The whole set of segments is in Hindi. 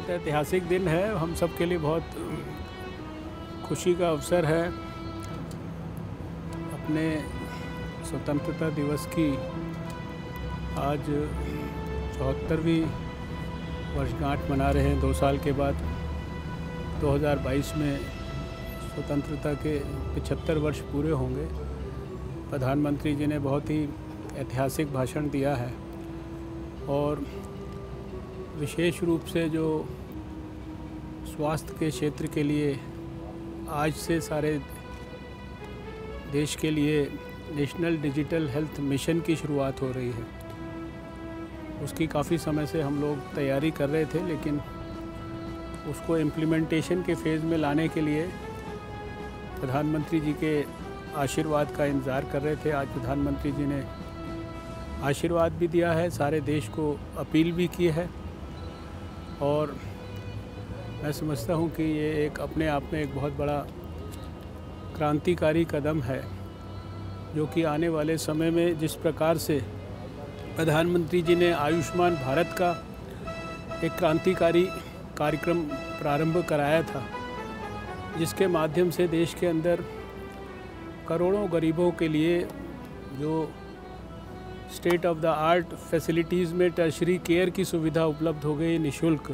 बहुत ऐतिहासिक दिन है, हम सब के लिए बहुत खुशी का अवसर है। अपने स्वतंत्रता दिवस की आज 74वीं वर्षगांठ मना रहे हैं। 2 साल के बाद 2022 में स्वतंत्रता के 75 वर्ष पूरे होंगे। प्रधानमंत्री जी ने बहुत ही ऐतिहासिक भाषण दिया है और विशेष रूप से जो स्वास्थ्य के क्षेत्र के लिए आज से सारे देश के लिए नेशनल डिजिटल हेल्थ मिशन की शुरुआत हो रही है। उसकी काफ़ी समय से हम लोग तैयारी कर रहे थे, लेकिन उसको इम्प्लीमेंटेशन के फेज़ में लाने के लिए प्रधानमंत्री जी के आशीर्वाद का इंतज़ार कर रहे थे। आज प्रधानमंत्री जी ने आशीर्वाद भी दिया है, सारे देश को अपील भी की है और मैं समझता हूँ कि ये एक अपने आप में एक बहुत बड़ा क्रांतिकारी कदम है, जो कि आने वाले समय में जिस प्रकार से प्रधानमंत्री जी ने आयुष्मान भारत का एक क्रांतिकारी कार्यक्रम प्रारंभ कराया था, जिसके माध्यम से देश के अंदर करोड़ों गरीबों के लिए जो state of the art facilities में टर्शरी केयर की सुविधा उपलब्ध हो गई निःशुल्क।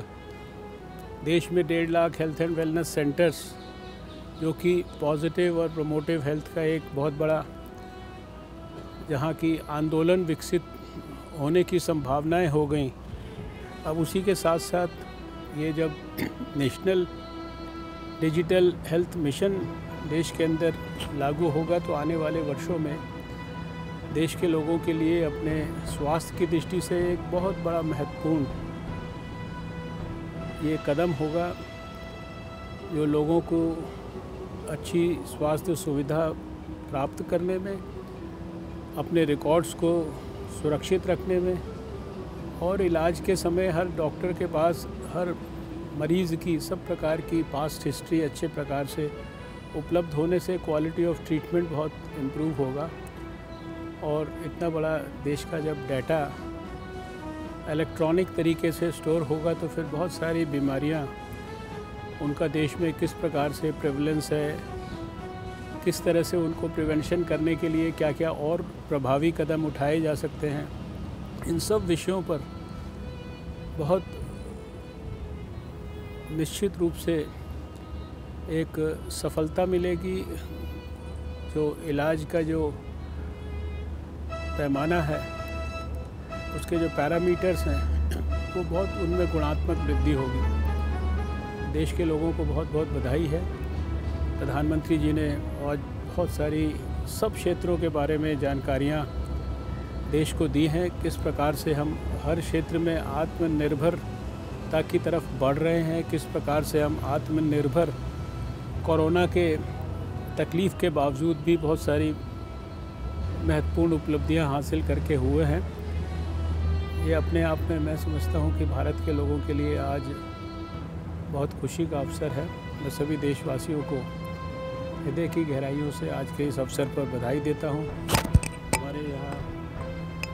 देश में 1.5 lakh health and wellness centres, जो कि पॉजिटिव और प्रोमोटिव हेल्थ का एक बहुत बड़ा जहाँ की आंदोलन विकसित होने की संभावनाएं हो गई। अब उसी के साथ साथ ये जब नेशनल डिजिटल हेल्थ मिशन देश के अंदर लागू होगा, तो आने वाले वर्षों में देश के लोगों के लिए अपने स्वास्थ्य की दृष्टि से एक बहुत बड़ा महत्वपूर्ण ये कदम होगा, जो लोगों को अच्छी स्वास्थ्य सुविधा प्राप्त करने में, अपने रिकॉर्ड्स को सुरक्षित रखने में और इलाज के समय हर डॉक्टर के पास हर मरीज़ की सब प्रकार की पास्ट हिस्ट्री अच्छे प्रकार से उपलब्ध होने से क्वालिटी ऑफ ट्रीटमेंट बहुत इम्प्रूव होगा। और इतना बड़ा देश का जब डाटा इलेक्ट्रॉनिक तरीके से स्टोर होगा, तो फिर बहुत सारी बीमारियां उनका देश में किस प्रकार से प्रेवलेंस है, किस तरह से उनको प्रिवेंशन करने के लिए क्या क्या और प्रभावी कदम उठाए जा सकते हैं, इन सब विषयों पर बहुत निश्चित रूप से एक सफलता मिलेगी। जो इलाज का जो पैमाना है, उसके जो पैरामीटर्स हैं, वो बहुत उनमें गुणात्मक वृद्धि होगी। देश के लोगों को बहुत बहुत बधाई है। प्रधानमंत्री जी ने आज बहुत सारी सब क्षेत्रों के बारे में जानकारियाँ देश को दी हैं, किस प्रकार से हम हर क्षेत्र में आत्मनिर्भरता की तरफ बढ़ रहे हैं, किस प्रकार से हम आत्मनिर्भर कोरोना के तकलीफ़ के बावजूद भी बहुत सारी महत्वपूर्ण उपलब्धियां हासिल करके हुए हैं। ये अपने आप में मैं समझता हूं कि भारत के लोगों के लिए आज बहुत खुशी का अवसर है। मैं सभी देशवासियों को हृदय की गहराइयों से आज के इस अवसर पर बधाई देता हूं। हमारे यहाँ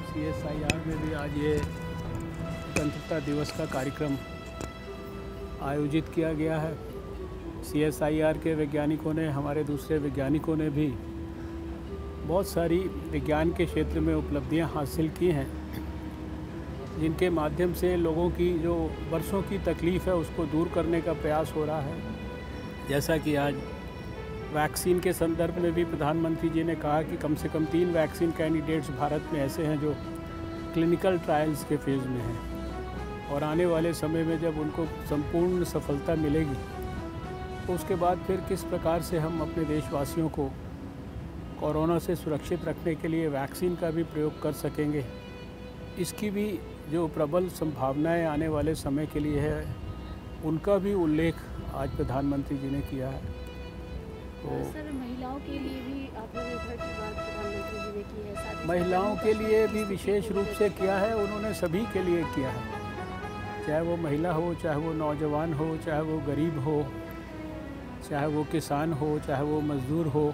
CSIR में भी आज ये स्वतंत्रता दिवस का कार्यक्रम आयोजित किया गया है। CSIR के वैज्ञानिकों ने, हमारे दूसरे वैज्ञानिकों ने भी बहुत सारी विज्ञान के क्षेत्र में उपलब्धियां हासिल की हैं, जिनके माध्यम से लोगों की जो वर्षों की तकलीफ़ है उसको दूर करने का प्रयास हो रहा है। जैसा कि आज वैक्सीन के संदर्भ में भी प्रधानमंत्री जी ने कहा कि कम से कम 3 वैक्सीन कैंडिडेट्स भारत में ऐसे हैं जो क्लिनिकल ट्रायल्स के फेज़ में हैं, और आने वाले समय में जब उनको संपूर्ण सफलता मिलेगी, तो उसके बाद फिर किस प्रकार से हम अपने देशवासियों को कोरोना से सुरक्षित रखने के लिए वैक्सीन का भी प्रयोग कर सकेंगे, इसकी भी जो प्रबल संभावनाएं आने वाले समय के लिए है, उनका भी उल्लेख आज प्रधानमंत्री जी ने किया है। तो सर, महिलाओं के लिए भी आत्मनिर्भर की बात प्रधानमंत्री जी ने की है, साथ ही महिलाओं के लिए भी विशेष रूप से किया है। उन्होंने सभी के लिए किया है, चाहे वो महिला हो, चाहे वो नौजवान हो, चाहे वो गरीब हो, चाहे वो किसान हो, चाहे वो मज़दूर हो।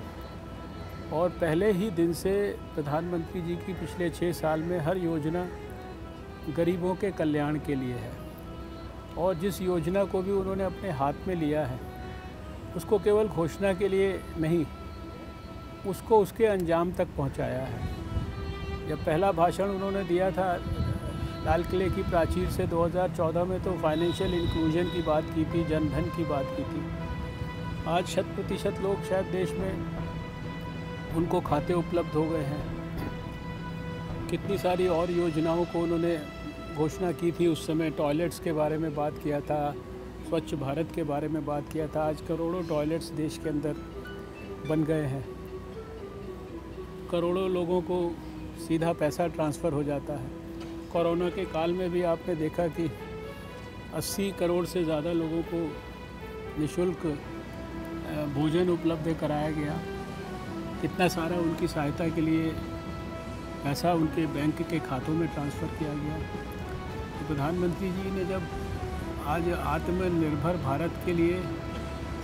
और पहले ही दिन से प्रधानमंत्री जी की पिछले 6 साल में हर योजना गरीबों के कल्याण के लिए है। और जिस योजना को भी उन्होंने अपने हाथ में लिया है उसको केवल घोषणा के लिए नहीं, उसको उसके अंजाम तक पहुंचाया है। जब पहला भाषण उन्होंने दिया था लाल किले की प्राचीर से 2014 में, तो फाइनेंशियल इंक्लूजन की बात की थी, जनधन की बात की थी। आज 100% लोग शायद देश में उनको खाते उपलब्ध हो गए हैं। कितनी सारी और योजनाओं को उन्होंने घोषणा की थी। उस समय टॉयलेट्स के बारे में बात किया था, स्वच्छ भारत के बारे में बात किया था। आज करोड़ों टॉयलेट्स देश के अंदर बन गए हैं। करोड़ों लोगों को सीधा पैसा ट्रांसफ़र हो जाता है। कोरोना के काल में भी आपने देखा कि 80 करोड़ से ज़्यादा लोगों को निःशुल्क भोजन उपलब्ध कराया गया। कितना सारा उनकी सहायता के लिए पैसा उनके बैंक के खातों में ट्रांसफ़र किया गया। तो प्रधानमंत्री जी ने जब आज आत्मनिर्भर भारत के लिए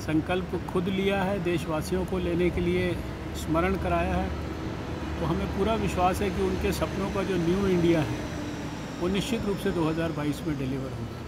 संकल्प खुद लिया है, देशवासियों को लेने के लिए स्मरण कराया है, तो हमें पूरा विश्वास है कि उनके सपनों का जो न्यू इंडिया है वो निश्चित रूप से 2022 में डिलीवर होगा।